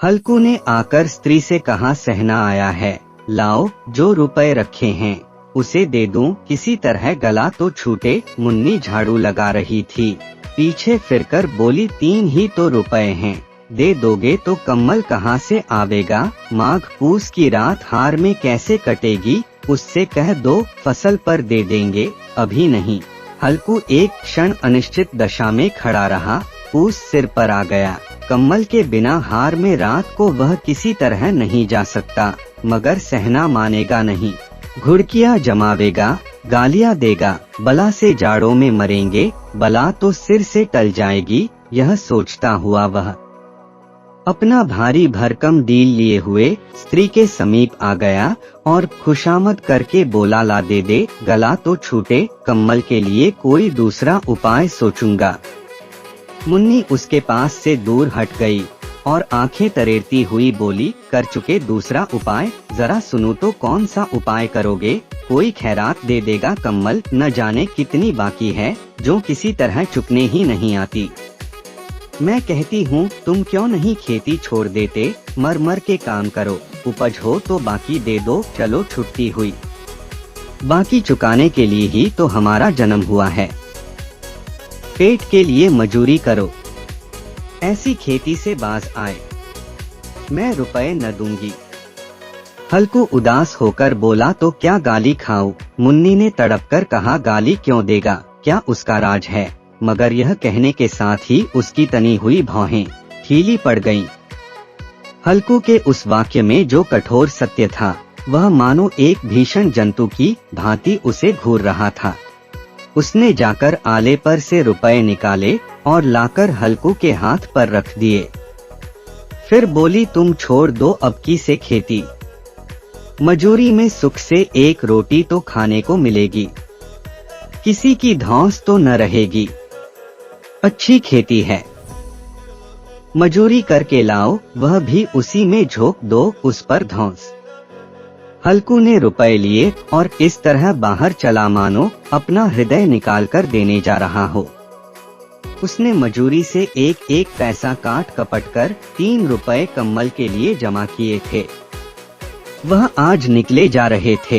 हल्कू ने आकर स्त्री से कहा, सहना आया है, लाओ जो रुपए रखे हैं उसे दे दूं, किसी तरह गला तो छूटे। मुन्नी झाड़ू लगा रही थी, पीछे फिरकर बोली, 3 ही तो रुपए हैं, दे दोगे तो कम्मल कहाँ से आवेगा? माघ पूस की रात हार में कैसे कटेगी? उससे कह दो फसल पर दे देंगे, अभी नहीं। हल्कू एक क्षण अनिश्चित दशा में खड़ा रहा। पूस सिर पर आ गया। कम्मल के बिना हार में रात को वह किसी तरह नहीं जा सकता, मगर सहना मानेगा नहीं। घुड़कियां जमावेगा, गालियां देगा, बला से जाड़ों में मरेंगे, बला तो सिर से टल जाएगी। यह सोचता हुआ वह अपना भारी भरकम डील लिए हुए स्त्री के समीप आ गया और खुशामद करके बोला, ला दे, गला तो छूटे, कम्मल के लिए कोई दूसरा उपाय सोचूंगा। मुन्नी उसके पास से दूर हट गई और आंखें तरेरती हुई बोली, कर चुके दूसरा उपाय? जरा सुनो तो कौन सा उपाय करोगे? कोई खैरात दे देगा कम्मल, न जाने कितनी बाकी है जो किसी तरह चुकने ही नहीं आती। मैं कहती हूँ तुम क्यों नहीं खेती छोड़ देते, मर मर के काम करो, उपज हो तो बाकी दे दो। चलो छुट्टी हुई, बाकी चुकाने के लिए ही तो हमारा जन्म हुआ है। पेट के लिए मजूरी करो, ऐसी खेती से बाज आए, मैं रुपए न दूंगी। हल्कू उदास होकर बोला, तो क्या गाली खाऊं? मुन्नी ने तड़पकर कहा, गाली क्यों देगा, क्या उसका राज है? मगर यह कहने के साथ ही उसकी तनी हुई भौहें ढीली पड़ गईं। हल्कू के उस वाक्य में जो कठोर सत्य था, वह मानो एक भीषण जंतु की भांति उसे घूर रहा था। उसने जाकर आले पर से रुपए निकाले और लाकर हल्कू के हाथ पर रख दिए। फिर बोली, तुम छोड़ दो अब की से खेती, मजूरी में सुख से एक रोटी तो खाने को मिलेगी, किसी की धौंस तो न रहेगी। अच्छी खेती है, मजूरी करके लाओ, वह भी उसी में झोंक दो, उस पर धौंस। हल्कू ने रुपए लिए और इस तरह बाहर चला मानो अपना हृदय निकालकर देने जा रहा हो। उसने मजूरी से एक एक पैसा काट कपट कर 3 रुपए कम्मल के लिए जमा किए थे। वह आज निकले जा रहे थे।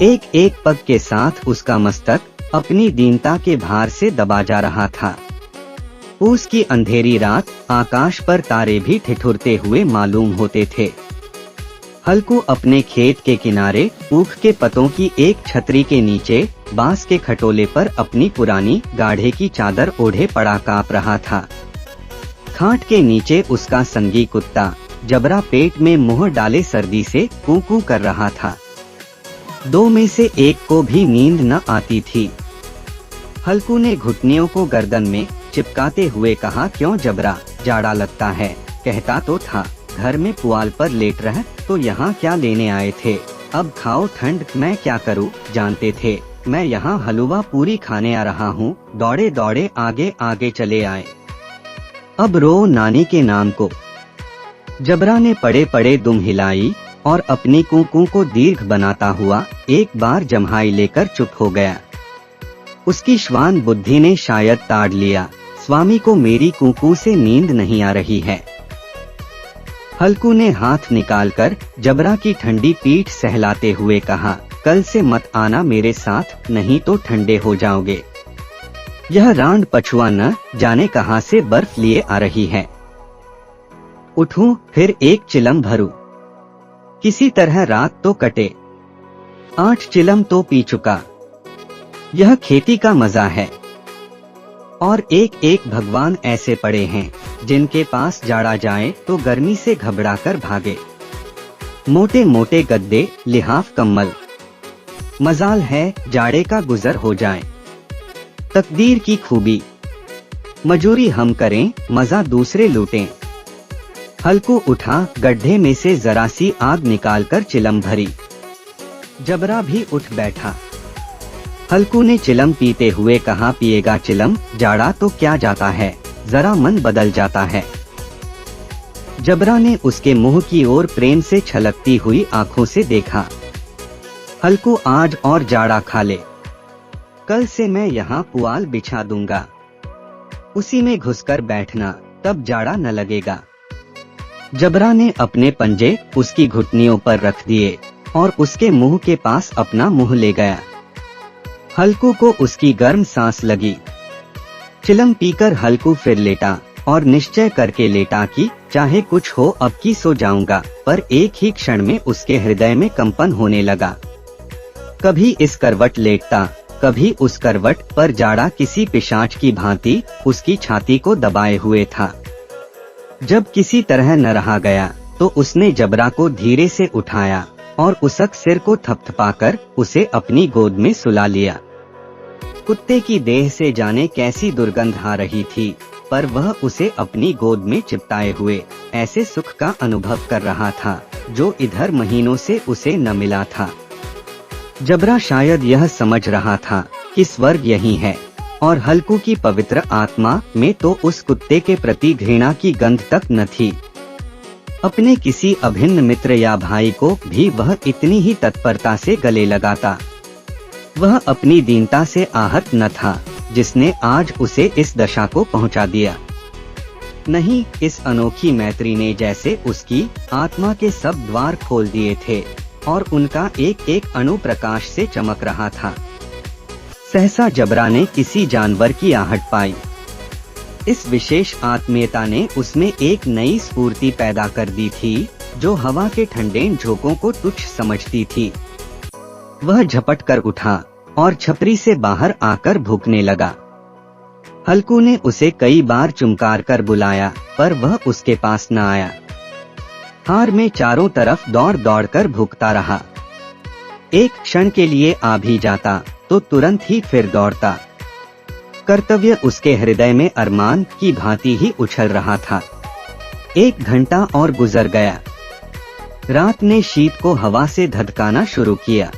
एक एक पग के साथ उसका मस्तक अपनी दीनता के भार से दबा जा रहा था। पूस की अंधेरी रात, आकाश पर तारे भी ठिठुरते हुए मालूम होते थे। हल्कू अपने खेत के किनारे ऊख के पतों की एक छतरी के नीचे बांस के खटोले पर अपनी पुरानी गाढ़े की चादर ओढ़े पड़ा कांप रहा था। खाट के नीचे उसका संगी कुत्ता जबरा पेट में मुंह डाले सर्दी से कू-कू कर रहा था। 2 में से एक को भी नींद न आती थी। हल्कू ने घुटनियों को गर्दन में चिपकाते हुए कहा, क्यों जबरा, जाड़ा लगता है? कहता तो था घर में पुआल पर लेट रह, तो यहाँ क्या लेने आए थे? अब खाओ ठंड, मैं क्या करूँ? जानते थे मैं यहाँ हलवा पूरी खाने आ रहा हूँ। दौड़े दौड़े आगे आगे चले आए। अब रो नानी के नाम को। जबरा ने पड़े पड़े दुम हिलाई और अपनी कूकू को दीर्घ बनाता हुआ एक बार जम्हाई लेकर चुप हो गया। उसकी श्वान बुद्धि ने शायद ताड़ लिया, स्वामी को मेरी कूकू से नींद नहीं आ रही है। हल्कू ने हाथ निकालकर जबरा की ठंडी पीठ सहलाते हुए कहा, कल से मत आना मेरे साथ, नहीं तो ठंडे हो जाओगे। यह रांड पछुआ न जाने कहां से बर्फ लिए आ रही है। उठूं फिर एक चिलम भरूं, किसी तरह रात तो कटे। 8 चिलम तो पी चुका। यह खेती का मजा है। और एक एक भगवान ऐसे पड़े हैं जिनके पास जाड़ा जाए तो गर्मी से घबराकर भागे। मोटे मोटे गद्दे, लिहाफ कम्बल। मजाल है जाड़े का गुजर हो जाए। तकदीर की खूबी, मजूरी हम करें, मजा दूसरे लूटें। हल्कू उठा, गड्ढे में से जरा सी आग निकालकर चिलम भरी। जबरा भी उठ बैठा। हल्कू ने चिलम पीते हुए कहा, पिएगा चिलम? जाड़ा तो क्या जाता है, जरा मन बदल जाता है। जबरा ने उसके मुंह की ओर प्रेम से छलकती हुई आंखों से देखा। हल्कू आज और जाड़ा खा ले, कल से मैं यहाँ पुआल बिछा दूंगा, उसी में घुसकर बैठना, तब जाड़ा न लगेगा। जबरा ने अपने पंजे उसकी घुटनियों पर रख दिए और उसके मुंह के पास अपना मुंह ले गया। हल्कू को उसकी गर्म सांस लगी। चिलम पीकर हल्कू फिर लेटा और निश्चय करके लेटा कि चाहे कुछ हो अब की सो जाऊंगा, पर एक ही क्षण में उसके हृदय में कंपन होने लगा। कभी इस करवट लेटता, कभी उस करवट पर जाड़ा किसी पिशाच की भांति उसकी छाती को दबाए हुए था। जब किसी तरह न रहा गया तो उसने जबरा को धीरे से उठाया और उसक सिर को थपथपाकर उसे अपनी गोद में सुला लिया। कुत्ते की देह से जाने कैसी दुर्गंध आ रही थी, पर वह उसे अपनी गोद में चिपटाए हुए ऐसे सुख का अनुभव कर रहा था जो इधर महीनों से उसे न मिला था। जबरा शायद यह समझ रहा था कि स्वर्ग यही है, और हल्कू की पवित्र आत्मा में तो उस कुत्ते के प्रति घृणा की गंध तक न थी। अपने किसी अभिन्न मित्र या भाई को भी वह इतनी ही तत्परता से गले लगाता। वह अपनी दीनता से आहत न था जिसने आज उसे इस दशा को पहुंचा दिया। नहीं, इस अनोखी मैत्री ने जैसे उसकी आत्मा के सब द्वार खोल दिए थे और उनका एक एक अणु प्रकाश से चमक रहा था। सहसा जबरा ने किसी जानवर की आहट पाई। इस विशेष आत्मीयता ने उसमें एक नई स्फूर्ति पैदा कर दी थी जो हवा के ठंडे झोंकों को तुच्छ समझती थी। वह झपट कर उठा और छपरी से बाहर आकर भूखने लगा। हल्कू ने उसे कई बार चुमकार कर बुलाया, पर वह उसके पास न आया। हार में चारों तरफ दौड़ दौड़ कर भूखता रहा। एक क्षण के लिए आ भी जाता तो तुरंत ही फिर दौड़ता। कर्तव्य उसके हृदय में अरमान की भांति ही उछल रहा था। 1 घंटा और गुजर गया। रात ने शीत को हवा से धधकाना शुरू किया।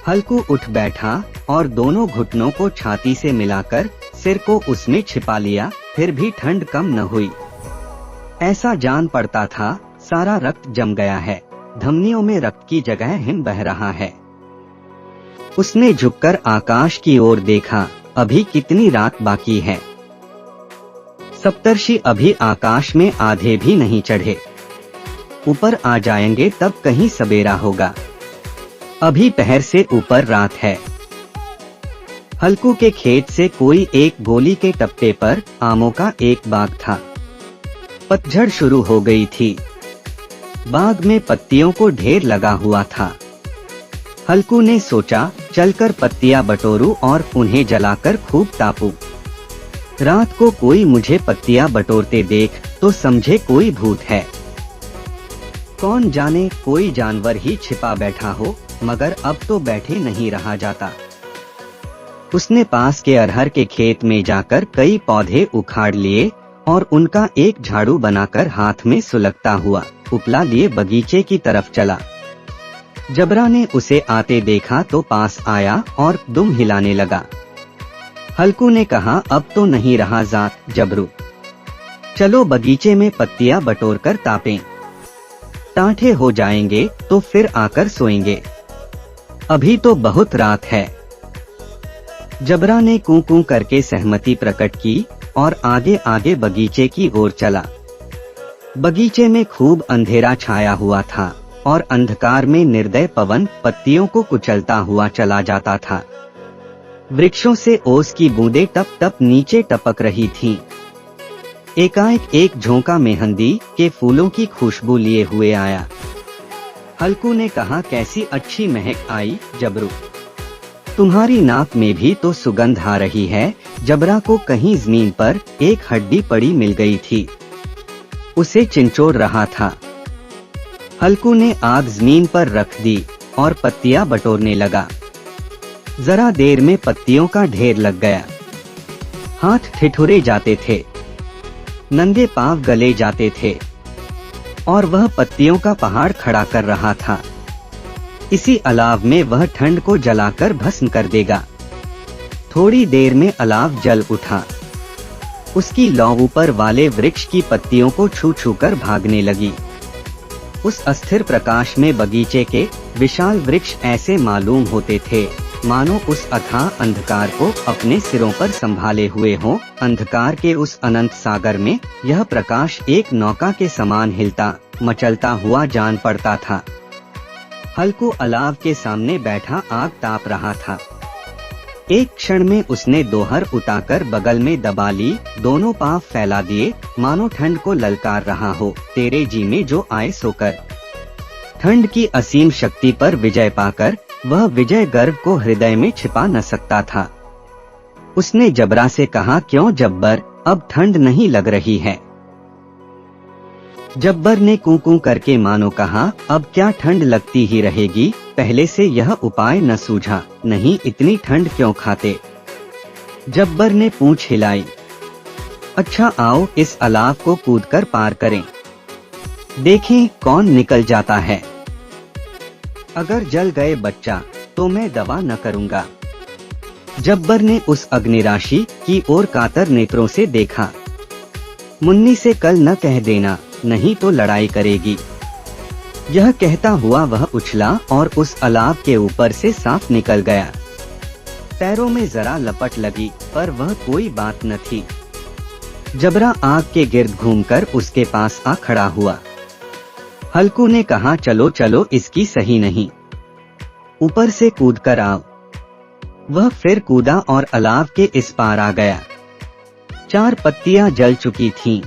हल्कू उठ बैठा और दोनों घुटनों को छाती से मिलाकर सिर को उसमें छिपा लिया, फिर भी ठंड कम न हुई। ऐसा जान पड़ता था सारा रक्त जम गया है, धमनियों में रक्त की जगह हिम बह रहा है। उसने झुककर आकाश की ओर देखा, अभी कितनी रात बाकी है। सप्तर्षि अभी आकाश में आधे भी नहीं चढ़े, ऊपर आ जाएंगे तब कहीं सवेरा होगा। अभी पहर से ऊपर रात है। हल्कू के खेत से कोई एक गोली के टप्पे पर आमों का एक बाग था। पतझड़ शुरू हो गई थी। बाग में पत्तियों को ढेर लगा हुआ था। हल्कू ने सोचा चलकर पत्तियां बटोरूं और उन्हें जलाकर खूब तापूं। रात को कोई मुझे पत्तियां बटोरते देख तो समझे कोई भूत है। कौन जाने कोई जानवर ही छिपा बैठा हो, मगर अब तो बैठे नहीं रहा जाता। उसने पास के अरहर के खेत में जाकर कई पौधे उखाड़ लिए और उनका एक झाड़ू बनाकर हाथ में सुलगता हुआ उपला लिए बगीचे की तरफ चला। जबरा ने उसे आते देखा तो पास आया और दुम हिलाने लगा। हल्कू ने कहा, अब तो नहीं रहा जात जबरू, चलो बगीचे में पत्तियां बटोर कर तापें। टाँठे हो जाएंगे तो फिर आकर सोएंगे, अभी तो बहुत रात है। जबरा ने कूं कूं करके सहमति प्रकट की और आगे आगे बगीचे की ओर चला। बगीचे में खूब अंधेरा छाया हुआ था और अंधकार में निर्दय पवन पत्तियों को कुचलता हुआ चला जाता था। वृक्षों से ओस की बूंदें टप टप नीचे टपक रही थीं। एकाएक एक झोंका मेहंदी के फूलों की खुशबू लिए हुए आया। हल्कू ने कहा, कैसी अच्छी महक आई जबरू, तुम्हारी नाक में भी तो सुगंध आ रही है। जबरा को कहीं जमीन पर एक हड्डी पड़ी मिल गई थी, उसे चिंचोड़ रहा था। हल्कू ने आग जमीन पर रख दी और पत्तियां बटोरने लगा। जरा देर में पत्तियों का ढेर लग गया। हाथ ठिठुरे जाते थे, नंगे पांव गले जाते थे और वह पत्तियों का पहाड़ खड़ा कर रहा था। इसी अलाव में वह ठंड को जलाकर भस्म कर देगा। थोड़ी देर में अलाव जल उठा। उसकी लौ ऊपर वाले वृक्ष की पत्तियों को छू छू कर भागने लगी। उस अस्थिर प्रकाश में बगीचे के विशाल वृक्ष ऐसे मालूम होते थे मानो उस अथाह अंधकार को अपने सिरों पर संभाले हुए हो। अंधकार के उस अनंत सागर में यह प्रकाश एक नौका के समान हिलता मचलता हुआ जान पड़ता था। हल्कू अलाव के सामने बैठा आग ताप रहा था। एक क्षण में उसने दोहर उताकर बगल में दबा ली, दोनों पांव फैला दिए, मानो ठंड को ललकार रहा हो। तेरे जी में जो आए सो कर। ठंड की असीम शक्ति पर विजय पाकर वह विजय गर्व को हृदय में छिपा न सकता था। उसने जबरा से कहा, क्यों जब्बर, अब ठंड नहीं लग रही है? जब्बर ने कूं कूं करके मानो कहा, अब क्या ठंड लगती ही रहेगी, पहले से यह उपाय न सूझा। नहीं, इतनी ठंड क्यों खाते? जब्बर ने पूंछ हिलाई। अच्छा आओ इस अलाव को कूदकर पार करें, देखें कौन निकल जाता है। अगर जल गए बच्चा तो मैं दवा न करूंगा। जब्बर ने उस अग्निराशि की ओर कातर नेत्रों से देखा। मुन्नी से कल न कह देना, नहीं तो लड़ाई करेगी। यह कहता हुआ वह उछला और उस अलाव के ऊपर से साफ निकल गया। पैरों में जरा लपट लगी पर वह कोई बात न थी। जबरा आग के गिर्द घूमकर उसके पास आ खड़ा हुआ। हल्कू ने कहा, चलो चलो, इसकी सही नहीं, ऊपर से कूद कर आओ। वह फिर कूदा और अलाव के इस पार आ गया। 4 पत्तियां जल चुकी थीं।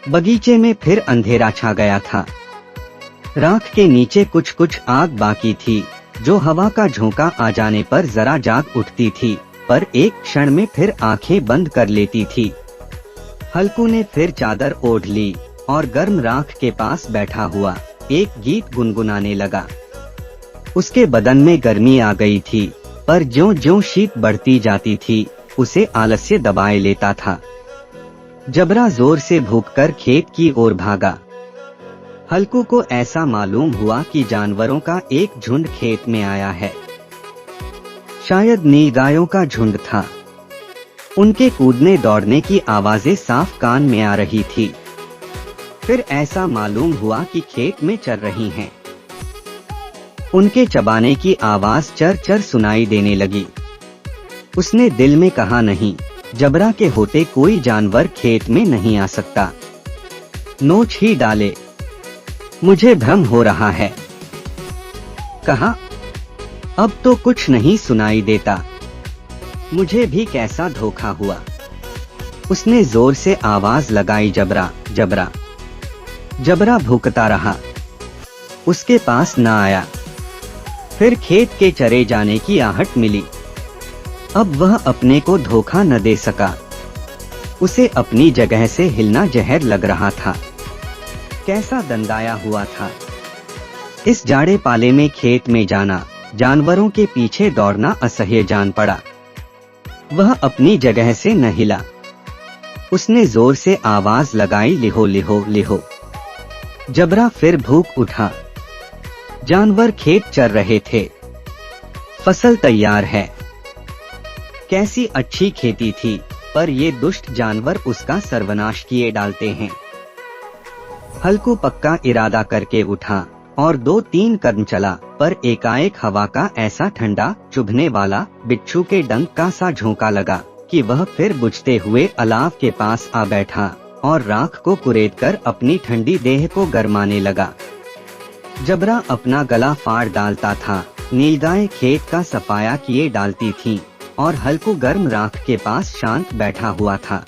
बगीचे में फिर अंधेरा छा गया था। राख के नीचे कुछ कुछ आग बाकी थी, जो हवा का झोंका आ जाने पर जरा जाग उठती थी, पर एक क्षण में फिर आंखें बंद कर लेती थी। हल्कू ने फिर चादर ओढ़ ली और गर्म राख के पास बैठा हुआ एक गीत गुनगुनाने लगा। उसके बदन में गर्मी आ गई थी, पर ज्यों-ज्यों शीत बढ़ती जाती थी उसे आलस्य दबाए लेता था। जबरा जोर से भूखकर खेत की ओर भागा। हल्कू को ऐसा मालूम हुआ कि जानवरों का एक झुंड खेत में आया है। शायद नीलगायों का झुंड था। उनके कूदने दौड़ने की आवाजें साफ कान में आ रही थी। फिर ऐसा मालूम हुआ कि खेत में चर रही हैं। उनके चबाने की आवाज चर चर सुनाई देने लगी। उसने दिल में कहा, नहीं, जबरा के होते कोई जानवर खेत में नहीं आ सकता। नोच ही डाले, मुझे भ्रम हो रहा है। कहा, अब तो कुछ नहीं सुनाई देता, मुझे भी कैसा धोखा हुआ। उसने जोर से आवाज लगाई, जबरा जबरा। जबरा भूकता रहा, उसके पास न आया। फिर खेत के चरे जाने की आहट मिली। अब वह अपने को धोखा न दे सका। उसे अपनी जगह से हिलना जहर लग रहा था। कैसा दंदाया हुआ था। इस जाड़े पाले में खेत में जाना, जानवरों के पीछे दौड़ना असह्य जान पड़ा। वह अपनी जगह से न हिला। उसने जोर से आवाज लगाई, लिहो लिहो लिहो। जबरा फिर भूख उठा। जानवर खेत चर रहे थे। फसल तैयार है। कैसी अच्छी खेती थी, पर ये दुष्ट जानवर उसका सर्वनाश किए डालते हैं। हल्कू पक्का इरादा करके उठा और 2-3 कदम चला, पर एकाएक हवा का ऐसा ठंडा चुभने वाला बिच्छू के डंक का सा झोंका लगा कि वह फिर बुझते हुए अलाव के पास आ बैठा और राख को कुरेदकर अपनी ठंडी देह को गरमाने लगा। जबरा अपना गला फाड़ डालता था, नीलगाय खेत का सफाया किए डालती थीं और हल्कू गर्म राख के पास शांत बैठा हुआ था।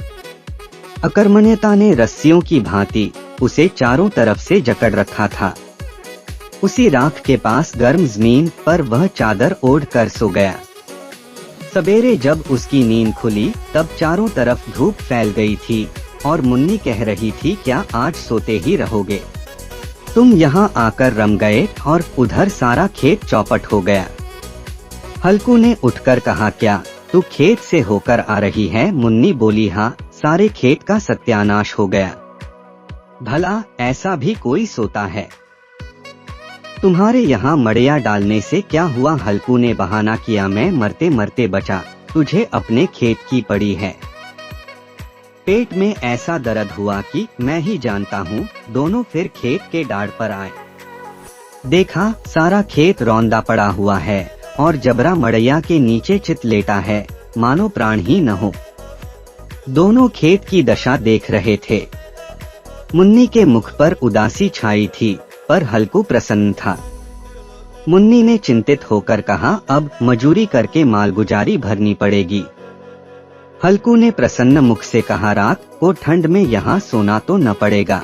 अकर्मण्यता ने रस्सियों की भांति उसे चारों तरफ से जकड़ रखा था। उसी राख के पास गर्म जमीन पर वह चादर ओढ़ कर सो गया। सवेरे जब उसकी नींद खुली तब चारों तरफ धूप फैल गई थी और मुन्नी कह रही थी, क्या आज सोते ही रहोगे? तुम यहाँ आकर रम गए और उधर सारा खेत चौपट हो गया। हल्कू ने उठकर कहा, क्या तू खेत से होकर आ रही है? मुन्नी बोली, हाँ, सारे खेत का सत्यानाश हो गया। भला ऐसा भी कोई सोता है? तुम्हारे यहाँ मड़िया डालने से क्या हुआ? हल्कू ने बहाना किया, मैं मरते मरते बचा, तुझे अपने खेत की पड़ी है। पेट में ऐसा दर्द हुआ कि मैं ही जानता हूँ। दोनों फिर खेत के डाढ़ पर आए। देखा सारा खेत रौंदा पड़ा हुआ है और जबरा मड़ैया के नीचे चित लेटा है, मानो प्राण ही न हो। दोनों खेत की दशा देख रहे थे। मुन्नी के मुख पर उदासी छाई थी, पर हल्कू प्रसन्न था। मुन्नी ने चिंतित होकर कहा, अब मजूरी करके मालगुजारी भरनी पड़ेगी। हल्कू ने प्रसन्न मुख से कहा, रात को ठंड में यहाँ सोना तो न पड़ेगा।